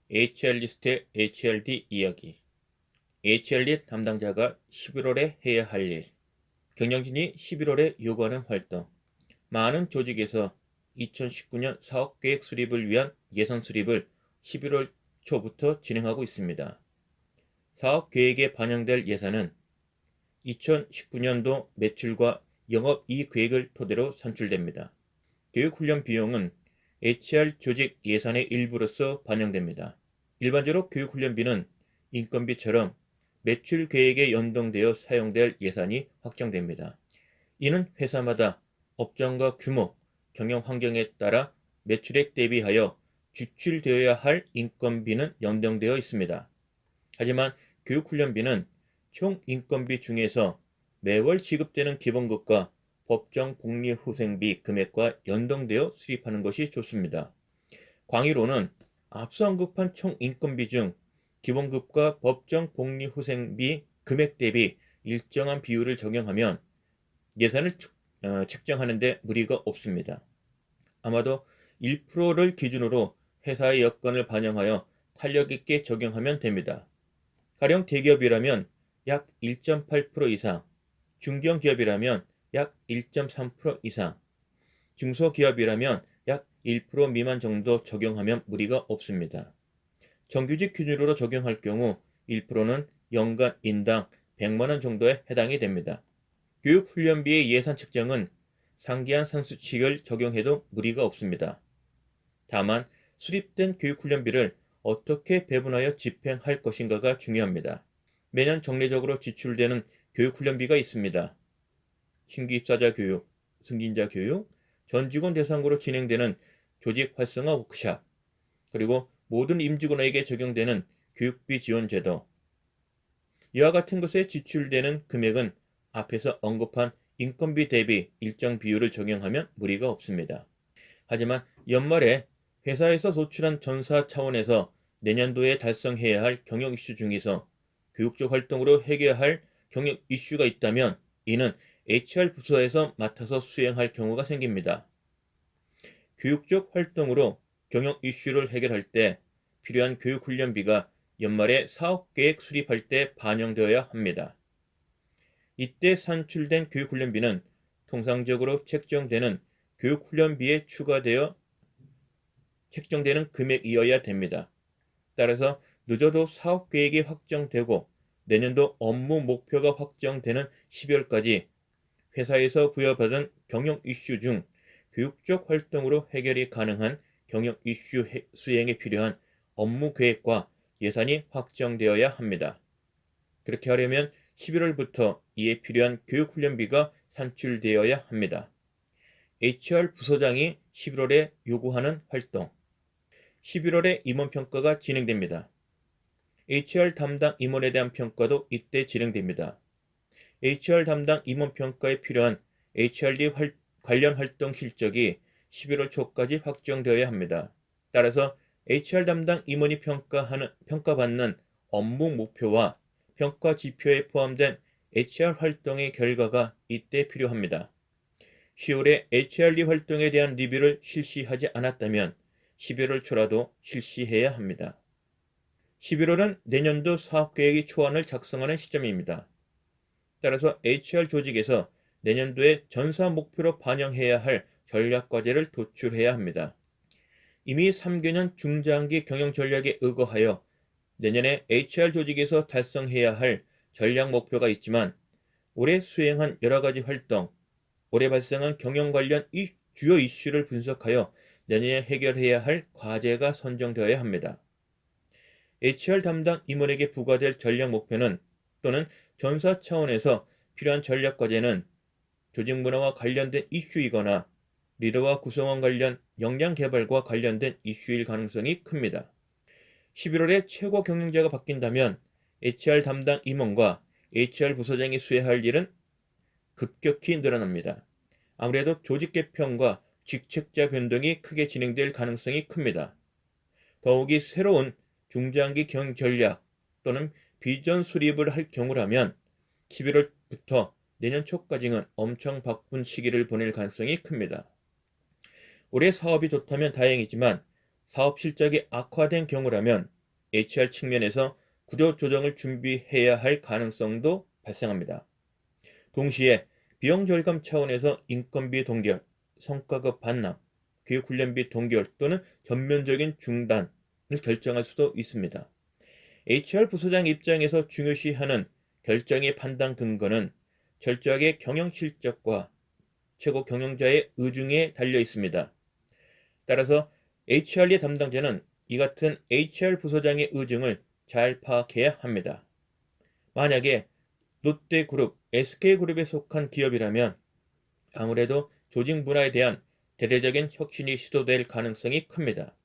HR 리스트의 HRD 이야기. HRD 담당자가 11월에 해야 할 일. 경영진이 11월에 요구하는 활동. 많은 조직에서 2019년 사업계획 수립을 위한 예산 수립을 11월 초부터 진행하고 있습니다. 사업계획에 반영될 예산은 2019년도 매출과 영업이익 계획을 토대로 산출됩니다. 교육훈련 비용은 HR 조직 예산의 일부로서 반영됩니다. 일반적으로 교육훈련비는 인건비처럼 매출 계획에 연동되어 사용될 예산이 확정됩니다. 이는 회사마다 업종과 규모, 경영 환경에 따라 매출액 대비하여 지출되어야 할 인건비는 연동되어 있습니다. 하지만 교육훈련비는 총 인건비 중에서 매월 지급되는 기본급과 법정 복리후생비 금액과 연동되어 수립하는 것이 좋습니다. 광의로는 앞서 언급한 총 인건비 중 기본급과 법정 복리후생비 금액 대비 일정한 비율을 적용하면 예산을 책정하는 데 무리가 없습니다. 아마도 1%를 기준으로 회사의 여건을 반영하여 탄력 있게 적용하면 됩니다. 가령 대기업이라면 약 1.8% 이상, 중견기업이라면 약 1.3% 이상, 중소기업이라면 약 1% 미만 정도 적용하면 무리가 없습니다. 정규직 기준으로 적용할 경우 1%는 연간 인당 100만 원 정도에 해당이 됩니다. 교육훈련비의 예산 책정은 상기한 산수칙을 적용해도 무리가 없습니다. 다만 수립된 교육훈련비를 어떻게 배분하여 집행할 것인가가 중요합니다. 매년 정례적으로 지출되는 교육훈련비가 있습니다. 신규 입사자 교육, 승진자 교육, 전 직원 대상으로 진행되는 조직 활성화 워크샵, 그리고 모든 임직원에게 적용되는 교육비 지원 제도. 이와 같은 것에 지출되는 금액은 앞에서 언급한 인건비 대비 일정 비율을 적용하면 무리가 없습니다. 하지만 연말에 회사에서 도출한 전사 차원에서 내년도에 달성해야 할 경영 이슈 중에서 교육적 활동으로 해결해야 할 경영 이슈가 있다면 이는 HR 부서에서 맡아서 수행할 경우가 생깁니다. 교육적 활동으로 경영 이슈를 해결할 때 필요한 교육훈련비가 연말에 사업계획 수립할 때 반영되어야 합니다. 이때 산출된 교육훈련비는 통상적으로 책정되는 교육훈련비에 추가되어 책정되는 금액이어야 됩니다. 따라서 늦어도 사업계획이 확정되고 내년도 업무 목표가 확정되는 12월까지 회사에서 부여받은 경영 이슈 중 교육적 활동으로 해결이 가능한 경영 이슈 수행에 필요한 업무 계획과 예산이 확정되어야 합니다. 그렇게 하려면 11월부터 이에 필요한 교육훈련비가 산출되어야 합니다. HR 부서장이 11월에 요구하는 활동. 11월에 임원평가가 진행됩니다. HR 담당 임원에 대한 평가도 이때 진행됩니다. HR 담당 임원평가에 필요한 HRD 관련 활동 실적이 11월 초까지 확정되어야 합니다. 따라서 HR 담당 임원이 평가받는 업무 목표와 평가 지표에 포함된 HR 활동의 결과가 이때 필요합니다. 10월에 HRD 활동에 대한 리뷰를 실시하지 않았다면 11월 초라도 실시해야 합니다. 11월은 내년도 사업계획의 초안을 작성하는 시점입니다. 따라서 HR 조직에서 내년도에 전사 목표로 반영해야 할 전략과제를 도출해야 합니다. 이미 3개년 중장기 경영 전략에 의거하여 내년에 HR 조직에서 달성해야 할 전략 목표가 있지만 올해 수행한 여러 가지 활동, 올해 발생한 경영 관련 주요 이슈를 분석하여 내년에 해결해야 할 과제가 선정되어야 합니다. HR 담당 임원에게 부과될 전략 목표는 또는 전사 차원에서 필요한 전략 과제는 조직 문화와 관련된 이슈이거나 리더와 구성원 관련 역량 개발과 관련된 이슈일 가능성이 큽니다. 11월에 최고 경영자가 바뀐다면 HR 담당 임원과 HR 부서장이 수행할 일은 급격히 늘어납니다. 아무래도 조직 개편과 직책자 변동이 크게 진행될 가능성이 큽니다. 더욱이 새로운 중장기 경영 전략 또는 비전 수립을 할 경우라면 11월부터 내년 초까지는 엄청 바쁜 시기를 보낼 가능성이 큽니다. 올해 사업이 좋다면 다행이지만 사업 실적이 악화된 경우라면 HR 측면에서 구조 조정을 준비해야 할 가능성도 발생합니다. 동시에 비용 절감 차원에서 인건비 동결, 성과급 반납, 교육훈련비 동결 또는 전면적인 중단을 결정할 수도 있습니다. HR 부서장 입장에서 중요시하는 결정의 판단 근거는 철저하게 경영 실적과 최고 경영자의 의중에 달려 있습니다. 따라서 HRD 담당자는 이 같은 HR 부서장의 의중을 잘 파악해야 합니다. 만약에 롯데그룹, SK그룹에 속한 기업이라면 아무래도 조직 문화에 대한 대대적인 혁신이 시도될 가능성이 큽니다.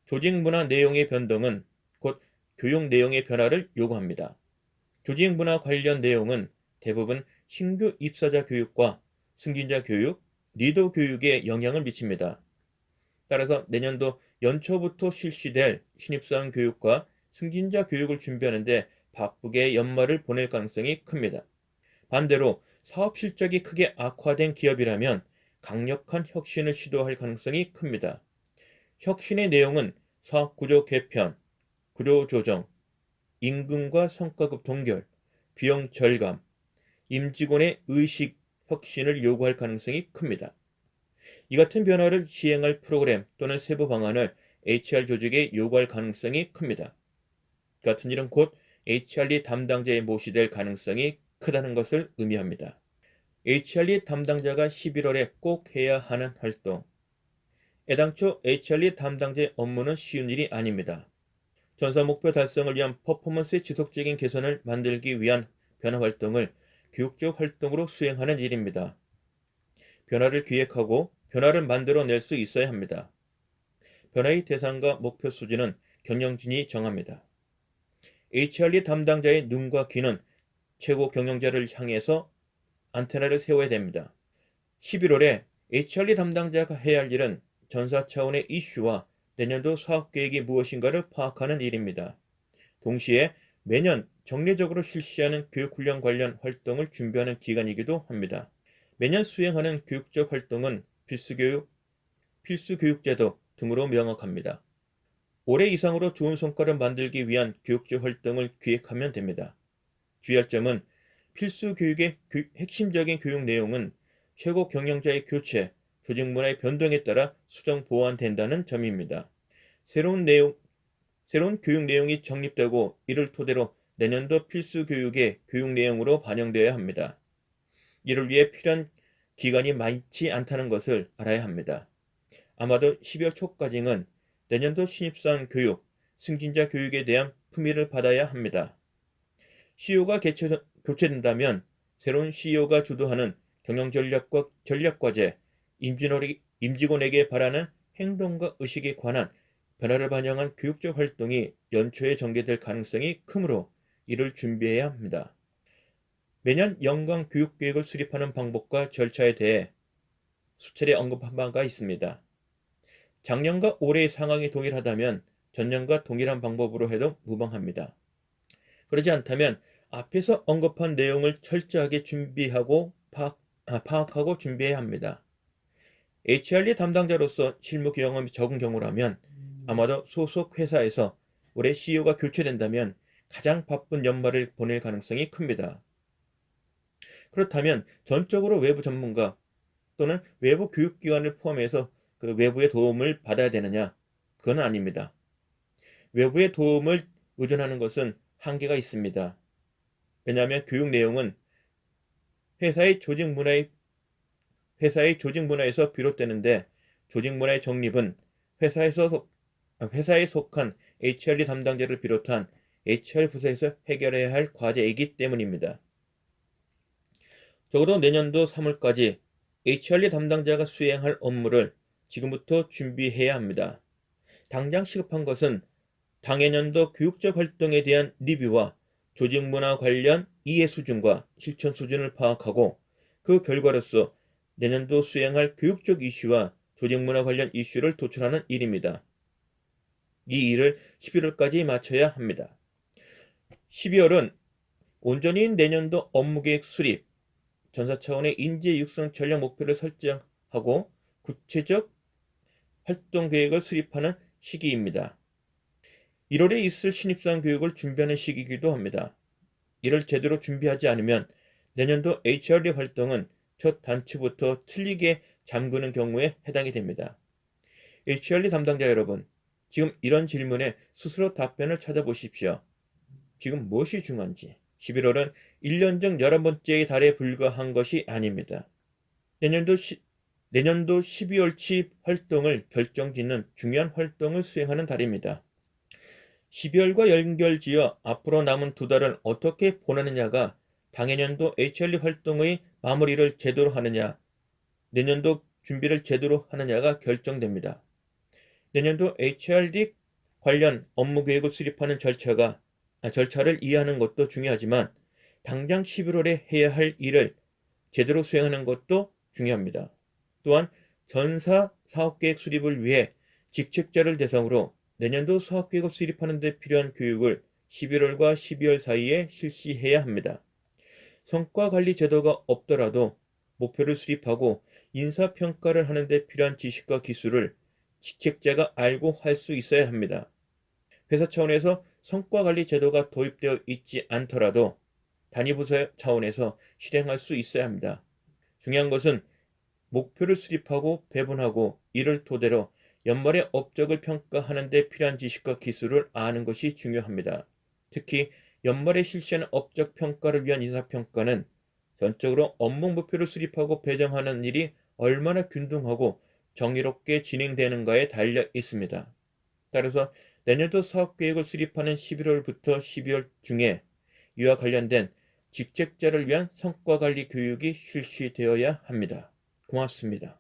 조직 문화 내용의 변동은 곧 교육 내용의 변화를 요구합니다. 조직 문화 관련 내용은 대부분 신규 입사자 교육과 승진자 교육, 리더 교육에 영향을 미칩니다. 따라서 내년도 연초부터 실시될 신입사원 교육과 승진자 교육을 준비하는데 바쁘게 연말을 보낼 가능성이 큽니다. 반대로 사업 실적이 크게 악화된 기업이라면 강력한 혁신을 시도할 가능성이 큽니다. 혁신의 내용은 사업 구조 개편, 구조 조정, 임금과 성과급 동결, 비용 절감, 임직원의 의식 혁신을 요구할 가능성이 큽니다. 이 같은 변화를 시행할 프로그램 또는 세부 방안을 HR 조직에 요구할 가능성이 큽니다. 같은 일은 곧 HRD 담당자에 모시될 가능성이 크다는 것을 의미합니다. HRD 담당자가 11월에 꼭 해야 하는 활동. 애당초 HRD 담당자의 업무는 쉬운 일이 아닙니다. 전사 목표 달성을 위한 퍼포먼스의 지속적인 개선을 만들기 위한 변화 활동을 교육적 활동으로 수행하는 일입니다. 변화를 기획하고 변화를 만들어낼 수 있어야 합니다. 변화의 대상과 목표 수준은 경영진이 정합니다. HRD 담당자의 눈과 귀는 최고 경영자를 향해서 안테나를 세워야 됩니다. 11월에 HRD 담당자가 해야 할 일은 전사 차원의 이슈와 내년도 사업계획이 무엇인가를 파악하는 일입니다. 동시에 매년 정례적으로 실시하는 교육훈련 관련 활동을 준비하는 기간이기도 합니다. 매년 수행하는 교육적 활동은 필수교육, 필수교육제도 등으로 명확합니다. 올해 이상으로 좋은 성과를 만들기 위한 교육적 활동을 기획하면 됩니다. 주의할 점은 필수교육의 핵심적인 교육 내용은 최고 경영자의 교체, 조직 문화의 변동에 따라 수정 보완된다는 점입니다. 새로운 교육 내용이 정립되고 이를 토대로 내년도 필수 교육의 교육 내용으로 반영되어야 합니다. 이를 위해 필요한 기간이 많지 않다는 것을 알아야 합니다. 아마도 12월 초까지는 내년도 신입사원 교육, 승진자 교육에 대한 품위를 받아야 합니다. CEO가 교체된다면 새로운 CEO가 주도하는 경영전략과 전략과제, 임직원에게 바라는 행동과 의식에 관한 변화를 반영한 교육적 활동이 연초에 전개될 가능성이 크므로 이를 준비해야 합니다. 매년 연간 교육계획을 수립하는 방법과 절차에 대해 수차례 언급한 바가 있습니다. 작년과 올해의 상황이 동일하다면 전년과 동일한 방법으로 해도 무방합니다. 그러지 않다면 앞에서 언급한 내용을 철저하게 준비하고 파악하고 준비해야 합니다. HRD 담당자로서 실무 경험이 적은 경우라면 아마도 소속 회사에서 올해 CEO가 교체된다면 가장 바쁜 연말을 보낼 가능성이 큽니다. 그렇다면 전적으로 외부 전문가 또는 외부 교육기관을 포함해서 그 외부의 도움을 받아야 되느냐? 그건 아닙니다. 외부의 도움을 의존하는 것은 한계가 있습니다. 왜냐하면 교육 내용은 회사의 조직 문화에서 비롯되는데 조직 문화의 정립은 회사에 속한 HRD 담당자를 비롯한 HR 부서에서 해결해야 할 과제이기 때문입니다. 적어도 내년도 3월까지 HRD 담당자가 수행할 업무를 지금부터 준비해야 합니다. 당장 시급한 것은 당해년도 교육적 활동에 대한 리뷰와 조직 문화 관련 이해 수준과 실천 수준을 파악하고 그 결과로서 내년도 수행할 교육적 이슈와 조직 문화 관련 이슈를 도출하는 일입니다. 이 일을 11월까지 마쳐야 합니다. 12월은 온전히 내년도 업무계획 수립, 전사 차원의 인재 육성 전략 목표를 설정하고 구체적 활동 계획을 수립하는 시기입니다. 1월에 있을 신입사원 교육을 준비하는 시기이기도 합니다. 이를 제대로 준비하지 않으면 내년도 HRD 활동은 첫 단추부터 틀리게 잠그는 경우에 해당이 됩니다. HRD 담당자 여러분, 지금 이런 질문에 스스로 답변을 찾아보십시오. 지금 무엇이 중요한지. 11월은 1년 중 11번째의 달에 불과한 것이 아닙니다. 내년도 12월치 활동을 결정짓는 중요한 활동을 수행하는 달입니다. 12월과 연결지어 앞으로 남은 2달을 어떻게 보내느냐가 당해년도 HRD 활동의 마무리를 제대로 하느냐, 내년도 준비를 제대로 하느냐가 결정됩니다. 내년도 HRD 관련 업무 계획을 수립하는 절차를 이해하는 것도 중요하지만 당장 11월에 해야 할 일을 제대로 수행하는 것도 중요합니다. 또한 전사 사업계획 수립을 위해 직책자를 대상으로 내년도 사업계획을 수립하는 데 필요한 교육을 11월과 12월 사이에 실시해야 합니다. 성과관리 제도가 없더라도 목표를 수립하고 인사평가를 하는 데 필요한 지식과 기술을 직책자가 알고 할 수 있어야 합니다. 회사 차원에서 성과관리 제도가 도입되어 있지 않더라도 단위부서 차원에서 실행할 수 있어야 합니다. 중요한 것은 목표를 수립하고 배분하고 이를 토대로 연말에 업적을 평가하는 데 필요한 지식과 기술을 아는 것이 중요합니다. 특히 연말에 실시하는 업적 평가를 위한 인사평가는 전적으로 업무 목표를 수립하고 배정하는 일이 얼마나 균등하고 정의롭게 진행되는가에 달려 있습니다. 따라서 내년도 사업계획을 수립하는 11월부터 12월 중에 이와 관련된 직책자를 위한 성과관리 교육이 실시되어야 합니다. 고맙습니다.